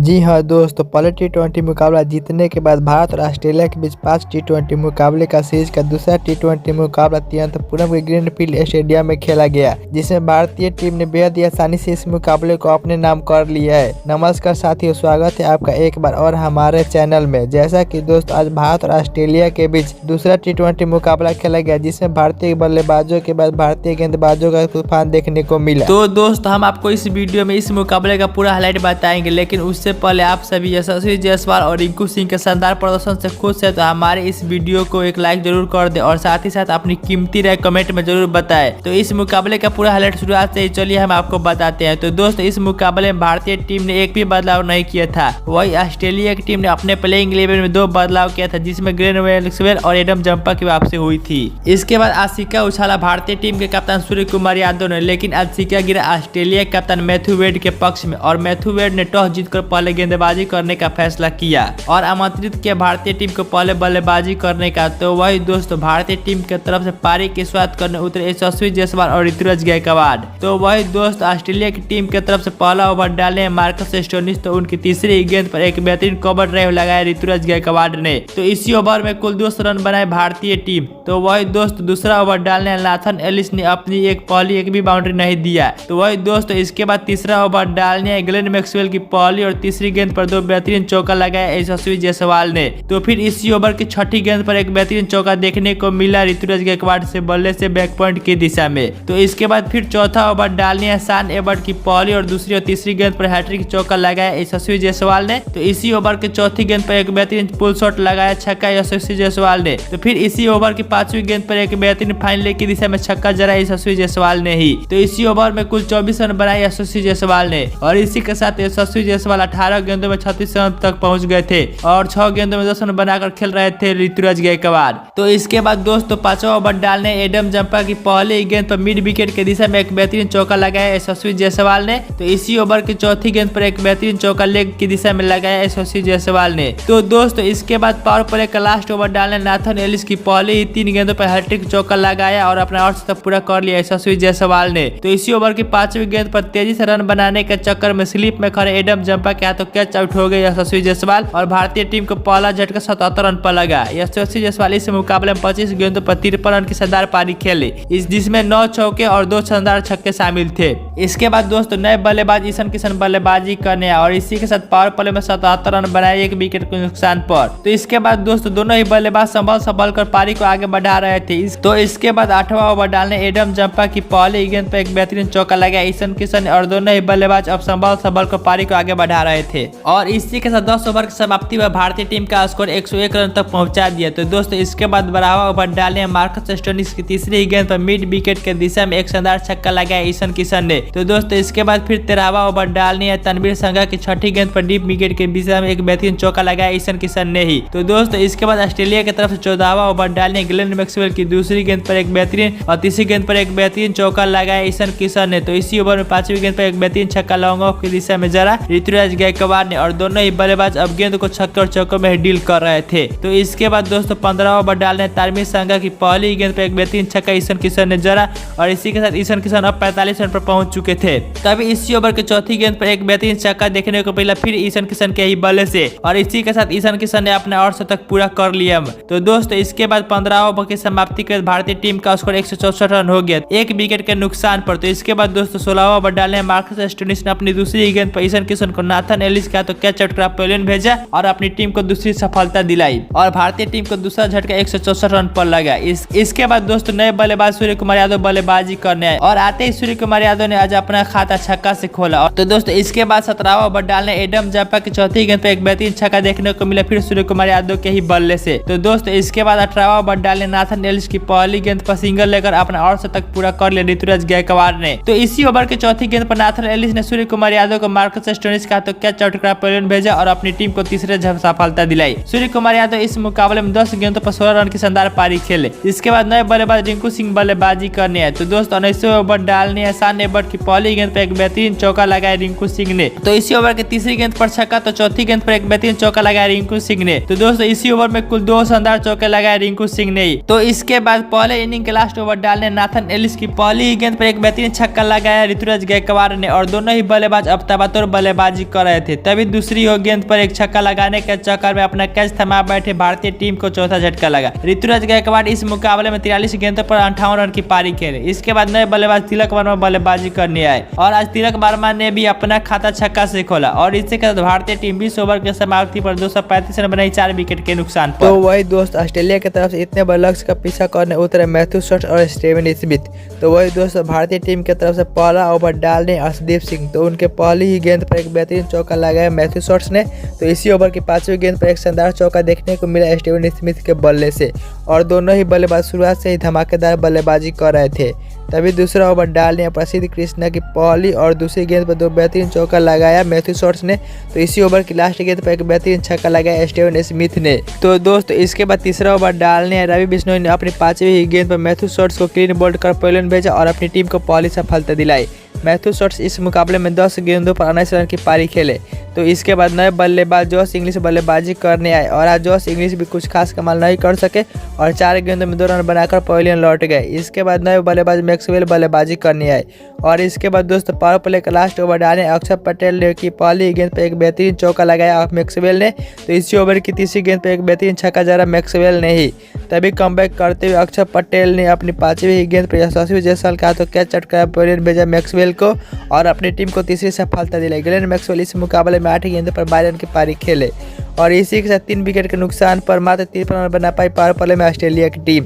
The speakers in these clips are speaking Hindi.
जी हाँ दोस्तों, पहले टी20 मुकाबला जीतने के बाद भारत और ऑस्ट्रेलिया के बीच 5 टी20 मुकाबले का सीरीज का दूसरा टी20 मुकाबला तिरुवनंतपुरम के ग्रीनफील्ड स्टेडियम में खेला गया, जिसमें भारतीय टीम ने बेहद ही आसानी से इस मुकाबले को अपने नाम कर लिया है। नमस्कार साथियों, स्वागत है आपका एक बार और हमारे चैनल में। जैसा कि दोस्तों आज भारत और ऑस्ट्रेलिया के बीच दूसरा टी20 मुकाबला खेला गया, जिसमें भारतीय बल्लेबाजों के बाद भारतीय गेंदबाजों का तूफान देखने को मिला। तो दोस्तों हम आपको इस वीडियो में इस मुकाबले का पूरा हाईलाइट बताएंगे, लेकिन उससे पहले आप सभी यशस्वी जायसवाल और रिंकू सिंह के शानदार प्रदर्शन से खुश है तो हमारे इस वीडियो को एक लाइक जरूर कर दे और साथ ही साथ अपनी कीमती राय कमेंट में जरूर बताएं। तो इस मुकाबले का पूरा हाईलाइट शुरुआत से ही चलिए हम आपको बताते हैं। तो दोस्तों इस मुकाबले में भारतीय टीम ने एक भी बदलाव नहीं किया था, वही ऑस्ट्रेलिया की टीम ने अपने प्लेइंग 11 में 2 बदलाव किया था, जिसमें ग्लेन मैक्सवेल और एडम जंपा की वापसी हुई थी। इसके बाद आज सिक्का उछाला भारतीय टीम के कप्तान सूर्य कुमार यादव ने, लेकिन आज सिक्का गिरा ऑस्ट्रेलिया के कप्तान मैथ्यू वेड के पक्ष में और मैथ्यू वेड ने टॉस जीतकर पहले गेंदबाजी करने का फैसला किया और आमंत्रित किया भारतीय टीम को पहले बल्लेबाजी करने का। तो वही दोस्तों भारतीय टीम की तरफ से पारी की शुरुआत करने उतरे यशस्वी जायसवाल और ऋतुराज गायकवाड़। तो वही दोस्त ऑस्ट्रेलिया की टीम की तरफ से पहला ओवर डाले मार्कस स्टोनिस, तो उनकी तीसरी गेंद पर एक बेहतरीन कवर ड्राइव लगाया ऋतुराज गायकवाड़ ने। तो इसी ओवर में कुल 200 रन बनाए भारतीय टीम। तो वही दोस्त दूसरा ओवर डालने नाथन एलिस ने अपनी एक भी बाउंड्री नहीं दिया। तो वही दोस्तों इसके बाद तीसरा ओवर डालने ग्लेन मैक्सवेल की पहली और तीसरी गेंद पर 2 बेहतरीन चौका लगाया यशस्वी जायसवाल ने। तो फिर इसी ओवर की छठी गेंद पर एक बेहतरीन चौका देखने को मिला ऋतुराज गायकवाड़ से बल्ले से बैक पॉइंट की दिशा में। तो इसके बाद फिर चौथा ओवर डालने शान एबर्ट की पहली और दूसरी और तीसरी गेंद पर हैट्रिक चौका लगाया यशस्वी जायसवाल ने। तो इसी ओवर की चौथी गेंद पर एक बेहतरीन पुल शॉट लगाया छक्का यशस्वी जायसवाल ने। तो फिर इसी ओवर की 5वीं गेंद पर एक बेहतरीन फाइन लेग की दिशा में छक्का जरा यशस्वी जायसवाल ने ही। तो इसी ओवर में कुल 24 रन बनाए यशस्वी जायसवाल ने और इसी के साथ यशस्वी जायसवाल 18 गेंदों में 36 रन तक पहुंच गए थे और 6 गेंदों में 10 रन बनाकर खेल रहे थे ऋतुराज गायकवाड़। तो इसके बाद दोस्तों 5वां ओवर डालने एडम जंपा की पहली गेंद पर मिड विकेट की दिशा में एक बेहतरीन चौका लगाया यशस्वी जायसवाल ने। तो इसी ओवर की चौथी गेंद पर एक बेहतरीन चौका लेग की दिशा में लगाया यशस्वी जायसवाल ने। तो दोस्तों इसके बाद पावर प्ले का लास्ट ओवर डालने नाथन एलिस की पहली ही 3 गेंदों पर हैट्रिक चौका लगाया और अपना अर्धशतक पूरा कर लिया यशस्वी जायसवाल ने। तो इसी ओवर की 5वीं गेंद पर तेजी से रन बनाने के चक्कर में स्लिप में खड़े एडम जंपा के हाथों कैच आउट हो गए यशस्वी जायसवाल और भारतीय टीम को पहला झटका 77 रन पर लगा। यशस्वी जायसवाल इस मुकाबले में 25 गेंदों पर 53 रन की शानदार पारी खेली, जिसमें 9 चौके और 2 शानदार छक्के शामिल थे। इसके बाद दोस्तों नए बल्लेबाज ईशान किशन बल्लेबाजी करने और इसी के साथ पावर प्ले में 77 रन बनाए 1 विकेट के नुकसान पर। तो इसके बाद दोस्तों दोनों ही बल्लेबाज संभल कर पारी को आगे बढ़ा रहे थे। तो इसके बाद 8वां ओवर डालने एडम जंपा की पहली गेंद पर एक बेहतरीन चौका लगाया ईशान किशन और दोनों ही बल्लेबाज अब संभल कर पारी को आगे बढ़ा रहे थे और इसी के साथ 10 ओवर की समाप्ति में भारतीय टीम का स्कोर 101 रन तक पहुंचा दिया। तो दोस्तों इसके बाद 12वां ओवर डालने मार्कस स्टोनिस की तीसरी गेंद पर मिड विकेट के दिशा में एक शानदार छक्का लगाया ईशान किशन ने। तो दोस्तों इसके बाद फिर 13वां ओवर डालने तनवीर संघा की छठी गेंद पर डीप विकेट के दिशा में एक बेहतरीन चौका लगाया ईशान किशन ने ही। तो दोस्तों इसके बाद ऑस्ट्रेलिया की तरफ से 14वां ओवर डालने ग्लेन मैक्सवेल की दूसरी गेंद पर एक बेहतरीन और तीसरी गेंद पर एक बेहतरीन चौका लगाया ईशान किशन ने। तो इसी ओवर में 5वीं गेंद पर एक बेहतरीन छक्का लॉन्ग ऑफ की दिशा में जरा ऋतुराज गायकवाड़ ने और दोनों ही बल्लेबाज अब गेंद को छक्के और चौकों में डील कर रहे थे। तो इसके बाद दोस्तों 15वां ओवर डालने तनवीर संघा की पहली गेंद पर एक बेहतरीन छक्का ईशान किशन ने जरा और इसी के साथ ईशान किशन अब 45 रन पर पहुंच चुके थे। तभी इसी ओवर की चौथी गेंद पर एक बेहतरीन छक्का देखने को मिला फिर ईशान किशन के ही बल्ले से और इसी के साथ ईशान किशन ने अपने अर्धशतक पूरा कर लिया। तो दोस्तों इसके बाद 15वां ओवर की समाप्ति के बाद भारतीय टीम का स्कोर 164 रन हो गया 1 विकेट के नुकसान पर। तो इसके बाद दोस्तों 16वां ओवर डालने मार्कस स्टोनिस ने अपनी दूसरी गेंद पर ईशान किशन को नाथन एलिस का तो कैच आउट कर पवेलियन भेजा और अपनी टीम को दूसरी सफलता दिलाई और भारतीय टीम को दूसरा झटका 164 रन पर लगा। इसके बाद दोस्तों नए बल्लेबाज सूर्य कुमार यादव बल्लेबाजी करने आए और आते ही सूर्य कुमार यादव ने आज अपना खाता छक्का से खोला। तो दोस्तों इसके बाद 17वां ओवर डालने एडम जंपा की चौथी गेंद पर एक बेहतरीन छक्का देखने को मिला फिर सूर्य कुमार यादव के ही बल्ले से। तो दोस्तों इसके बाद 18वां ओवर डालने नाथन एलिस की पहली गेंद पर सिंगल लेकर अपना अर्धशतक पूरा कर लिया ऋतुराज गायकवाड़ ने। तो इसी ओवर की चौथी गेंद पर नाथन एलिस ने सूर्य कुमार यादव को मार्कस स्टोनिस का तो कैच आउट कर पवेलियन भेजा और अपनी टीम को तीसरे सफलता दिलाई। सूर्य कुमार यादव इस मुकाबले में 10 गेंदों पर 16 रन की शानदार पारी खेले। इसके बाद नए बल्लेबाज रिंकू सिंह बल्लेबाजी करने आए। तो दोस्तों 19वें ओवर डालने शान एबर्ट की पहली गेंद पर एक बेहतरीन चौका लगाया रिंकू सिंह ने। तो इसी ओवर की तीसरी गेंद पर छक्का तो चौथी गेंद पर एक बेहतरीन चौका लगाया रिंकू सिंह ने। तो दोस्तों इसी ओवर में कुल 2 शानदार चौके लगाए रिंकू सिंह ने। तो इसके बाद पहले इनिंग के लास्ट ओवर डालने नाथन एलिस की पहली गेंद पर एक बेहतरीन छक्का लगाया ऋतुराज गायकवाड़ ने और दोनों ही बल्लेबाज अब तबातोड़ बल्लेबाजी कर रहे रहे थे। तभी दूसरी हो गेंद पर एक छक्का लगाने के चक्कर में अपना कैच थमा बैठे भारतीय टीम को चौथा झटका लगा। ऋतुराज गायकवाड़ इस मुकाबले में 43 गेंदों पर 58 रन की पारी खेले। इसके बाद नए बल्लेबाज तिलक वर्मा बल्लेबाजी करने आए और आज तिलक वर्मा ने भी अपना खाता छक्का से खोला और इसके बाद भारतीय टीम 20 ओवर के समाप्ति पर 235 रन बनाई 4 विकेट के नुकसान पर। तो वही दोस्त ऑस्ट्रेलिया की तरफ से इतने बड़े लक्ष्य का पीछा करने उतरे मैथ्यू स्टोक्स और स्टीवन स्मिथ। तो वही दोस्त भारतीय टीम की तरफ से पहला ओवर डालने अर्शदीप सिंह, तो उनके पहली ही गेंद पर एक बेहतरीन चौका लगाया मैथ्यू स्टोक्स ने। तो इसी ओवर की 5वीं गेंद पर एक शानदार चौका देखने को मिला स्टीवन स्मिथ के बल्ले से और दोनों ही बल्लेबाज शुरुआत से ही धमाकेदार बल्लेबाजी कर रहे थे। तभी दूसरा ओवर डालने प्रसिद्ध कृष्णा की पहली और दूसरी गेंद पर 2 बेहतरीन चौका लगाया मैथ्यू स्टोक्स ने। तो इसी ओवर की लास्ट गेंद पर एक बेहतरीन छक्का लगाया स्टीवन स्मिथ ने। तो दोस्त इसके बाद तीसरा ओवर डालने रवि बिश्नोई ने अपनी 5वीं गेंद पर मैथ्यू स्टोक्स को क्लीन बोल्ड कर पवेलियन भेजा और अपनी टीम को पहली सफलता दिलाई। मैथ्यू स्टोक्स इस मुकाबले में 10 गेंदों पर 19 रन की पारी खेले। तो इसके बाद नए बल्लेबाज जॉश इंग्लिश बल्लेबाजी करने आए और आज जॉश इंग्लिश भी कुछ खास कमाल नहीं कर सके और 4 गेंदों में 2 रन बनाकर पवेलियन लौट गए। इसके बाद नए बल्लेबाज मैक्सवेल बल्लेबाजी करने आए और इसके बाद दोस्त पावर प्ले का लास्ट ओवर डाले अक्षर पटेल ने की पहली गेंद पर एक बेहतरीन चौका लगाया मैक्सवेल ने। तो इसी ओवर की तीसरी गेंद पर एक बेहतरीन छक्का जरा मैक्सवेल ने ही। तभी कमबैक करते हुए अक्षर पटेल ने अपनी 5वीं गेंद पर यशस्वी जायसवाल का हाथों कैच चटकाया पवेलियन भेजा मैक्सवेल को और अपनी टीम को तीसरी सफलता दिलाई। ग्लेन मैक्सवेल इस मुकाबले में 8 गेंदों पर 12 रन की पारी खेले और इसी के साथ 3 विकेट के नुकसान पर मात्र 53 रन बना पाई पावर प्ले में ऑस्ट्रेलिया की टीम।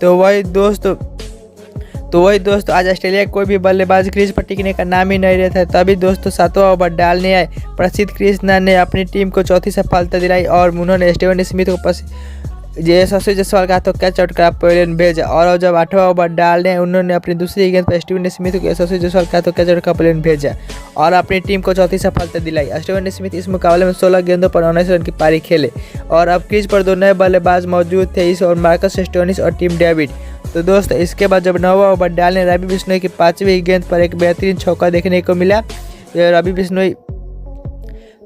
तो वही दोस्त आज ऑस्ट्रेलिया कोई भी बल्लेबाज क्रीज पर टिकने का नाम ही नहीं रहता। तभी दोस्तों 7वां ओवर डालने आए प्रसिद्ध कृष्णा ने अपनी टीम को चौथी सफलता दिलाई और उन्होंने स्टीवन स्मिथ को यशस्वी जायसवाल का हाथों कैच आउट करा पवेलियन भेजा और जब 8वां ओवर डालने उन्होंने अपनी दूसरी गेंद पर स्टीवन स्मिथ को यशस्वी जायसवाल का हाथों कैच आउट करा पवेलियन भेजा और अपनी टीम को चौथी सफलता दिलाई। स्टीवन स्मिथ इस मुकाबले में 16 गेंदों पर 19 रन की पारी खेले और अब क्रीज पर 2 नए बल्लेबाज मौजूद थे इस और मार्कस स्टोनिस और टिम डेविड। तो दोस्त इसके बाद जब 9वां ओवर डालने रवि बिश्नोई की 5वीं गेंद पर एक बेहतरीन चौका देखने को मिला रवि बिश्नोई।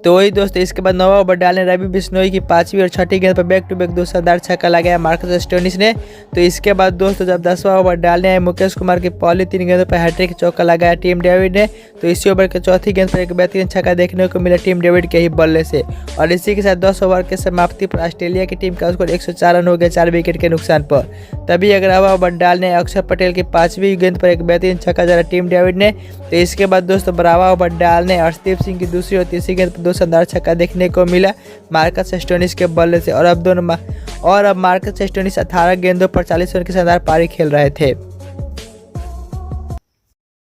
तो वही दोस्त इसके बाद 9वां ओवर डालने रवि बिश्नोई की 5वीं और 6ठी गेंद पर बैक टू बैक 2 शानदार छक्का लगाया मार्कस स्टोनिस ने। तो इसके बाद दोस्तों जब 10वां ओवर डालने आए मुकेश कुमार की पहली 3 गेंदों पर हैट्रिक चौका लगाया टीम डेविड ने। तो इसी ओवर के चौथी गेंद पर एक बेहतरीन छक्का देखने को मिला टीम डेविड के ही बल्ले से और इसी के साथ 10 ओवर के समाप्ति पर ऑस्ट्रेलिया की टीम का स्कोर 104 रन हो गया 4 विकेट के नुकसान पर। तभी 11वां ओवर डालने अक्षर पटेल की 5वीं गेंद पर एक बेहतरीन छक्का जरा टीम डेविड ने। तो इसके बाद दोस्तों 12वां ओवर डालने अर्शदीप सिंह की दूसरी और तीसरी गेंद पर 2 शानदार छक्का देखने को मिला मार्कस स्टोनिस के बल्ले से और अब मार्कस स्टोनिस 18 गेंदों पर 40 रन की शानदार पारी खेल रहे थे।